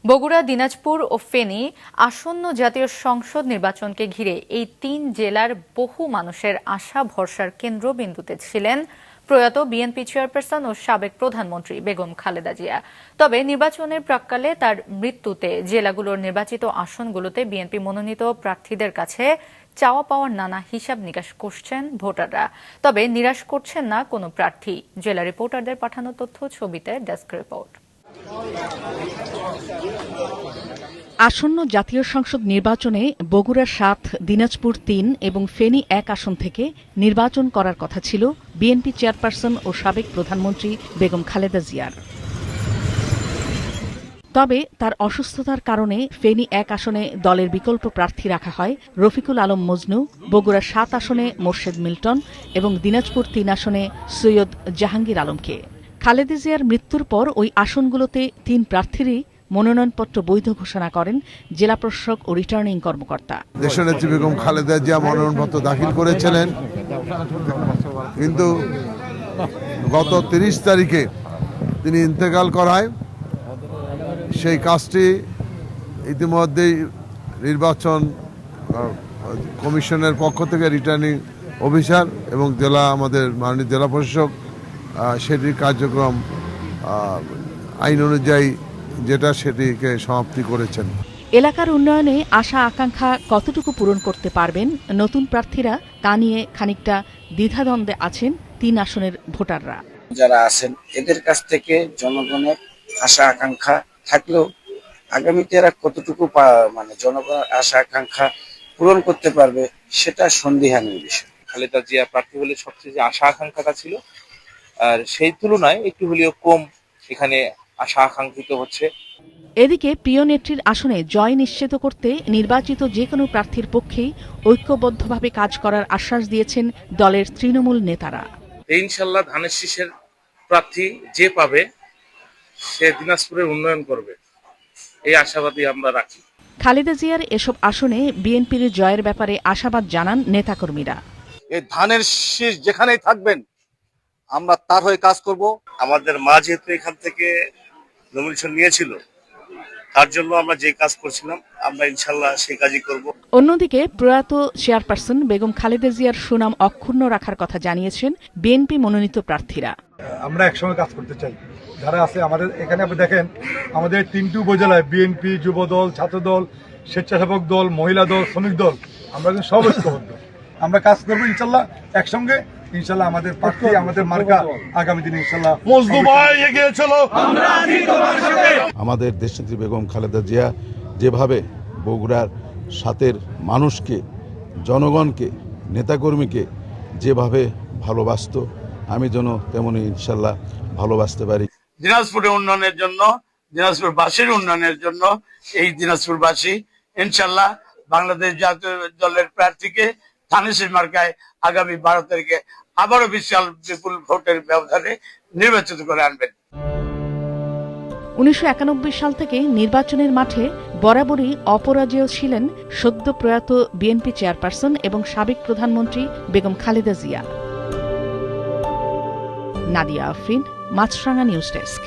বগুড়া, দিনাজপুর ও ফেনী আসন্ন জাতীয় সংসদ নির্বাচনকে ঘিরে এই তিন জেলার বহু মানুষের আশা ভরসার কেন্দ্রবিন্দুতে ছিলেন প্রয়াত বিএনপি চেয়ারপারসন ও সাবেক প্রধানমন্ত্রী বেগম খালেদা জিয়া। তবে নির্বাচনের প্রাক্কালে তার মৃত্যুতে জেলাগুলোর নির্বাচিত আসনগুলোতে বিএনপি মনোনীত প্রার্থীদের কাছে চাওয়া পাওয়ার নানা হিসাব নিকাশ করছেন ভোটাররা। তবে নিরাশ করছেন না কোনো প্রার্থী। জেলা রিপোর্টারদের পাঠানো তথ্য, ছবিতে ডেস্ক রিপোর্ট। আসন্ন জাতীয় সংসদ নির্বাচনে বগুড়া ৭, দিনাজপুর ৩ এবং ফেনী ১ আসন থেকে নির্বাচন করার কথা ছিল বিএনপি চেয়ারপারসন ও সাবেক প্রধানমন্ত্রী বেগম খালেদা জিয়ার। তবে তার অসুস্থতার কারণে ফেনী ১ আসনে দলের বিকল্প প্রার্থী রাখা হয় রফিকুল আলম মজনু, বগুড়া ৭ আসনে মোর্শেদ মিল্টন এবং দিনাজপুর ৩ আসনে সৈয়দ জাহাঙ্গীর আলমকে। খালেদা জিয়ার মৃত্যুর পর ওই আসনগুলোতে ৩ প্রার্থীরই মনোনয়নপত্র বৈধ ঘোষণা করেন জেলা প্রশাসক ও রিটার্নিং কর্মকর্তা। দেশনেত্রী বেগম খালেদা জিয়া মনোনয়নপত্র দাখিল করেছিলেন, কিন্তু গত ৩০ তারিখে তিনি ইন্তেকাল করায় সেই কাজটি ইতিমধ্যেই নির্বাচন কমিশনের পক্ষ থেকে রিটার্নিং অফিসার এবং আমাদের মাননীয় জেলা প্রশাসক সেটির কার্যক্রম আইন অনুযায়ী যেটা সেটিকে সমাপ্তি করেছেন। এলাকার উন্নয়নে আশা আকাঙ্ক্ষা কতটুকু পূরণ করতে পারবেন নতুন প্রার্থীরা, তা নিয়ে খানিকটা দ্বিধাদ্বন্দ্বে আছেন ৩ আসনের ভোটাররা। যারা আছেন এদের কাছ থেকে জনগণের আশা আকাঙ্ক্ষা থাকলেও আগামীতে এরা কতটুকু জনগণের আশা আকাঙ্ক্ষা পূরণ করতে পারবে সেটা সন্দিহানের বিষয়। খালেদা জিয়া প্রার্থী হলে সবচেয়ে যে আশা আকাঙ্ক্ষাটা ছিল আর সেই তুলনায় একটু হলেও কম এখানে আশা আকাঙ্ক্ষিত হচ্ছে। এদিকে প্রিয় নেত্রীর আসনে জয় নিশ্চিত করতে নির্বাচিত যে কোনো প্রার্থীর পক্ষেই ঐক্যবদ্ধভাবে কাজ করার আশ্বাস দিয়েছেন দলের তৃণমূল নেতারা। ইনশাল্লাহ ধানের শীষের প্রার্থী যে পাবে সে দিনাজপুরের উন্নয়ন করবে, এই আশাবাদী আমরা রাখি। খালেদা জিয়ার এসব আসনে বিএনপির জয়ের ব্যাপারে আশাবাদ জানান নেতাকর্মীরা। এই ধানের শীষ যেখানেই থাকবেন আমরা তার হয়ে কাজ করব। আমাদের মা যেহেতু এখান থেকে নমিনেশন নিয়েছিল, তার জন্য আমরা যে কাজ করছিলাম আমরা ইনশাল্লাহ সেই কাজই করব। অন্যদিকে প্রয়াত চেয়ারপারসন বেগম খালেদা জিয়ার সুনাম অক্ষুণ্ণ রাখার কথা জানিয়েছেন বিএনপি মনোনীত প্রার্থীরা। আমরা একসঙ্গে কাজ করতে চাই। যারা আছে আমাদের এখানে, আপনি দেখেন আমাদের 3টি উপজেলায় বিএনপি, যুবদল, ছাত্রদল, স্বেচ্ছাসেবক দল, মহিলা দল, শ্রমিক দল, আমরা কিন্তু সব ঐক্যবদ্ধ। আমরা কাজ করবো ইনশাল্লাহ একসঙ্গে। ইনশাল্লাহ আমাদের প্রার্থী, আমাদের মার্কা আগামী দিনে ইনশাল্লাহ এগিয়ে চলো। আমাদের দেশনেত্রী বেগম খালেদা জিয়া যেভাবে বগুড়ার ৭-এর মানুষকে, জনগণকে, নেতাকর্মীকে যেভাবে ভালোবাসত, আমি যেন তেমনি ইনশাল্লাহ ভালোবাসতে পারি। দিনাজপুরের উন্নয়নের জন্য, দিনাজপুরবাসীর উন্নয়নের জন্য এই দিনাজপুরবাসী ইনশাল্লাহ বাংলাদেশ জাতীয় দলের প্রার্থীকে ধানের শীষ মার্কায় আগামী 12 তারিখে আবারও বিশাল বিপুল ভোটের ব্যবধানে নির্বাচিত করে আনবেন। ১৯৯১ সাল থেকে নির্বাচনের মাঠে বরাবরই অপরাজেয় ছিলেন সদ্য প্রয়াত বিএনপি চেয়ারপারসন এবং সাবেক প্রধানমন্ত্রী বেগম খালেদা জিয়া। নাদিয়া আফরিন, মাছরাঙা নিউজ ডেস্ক।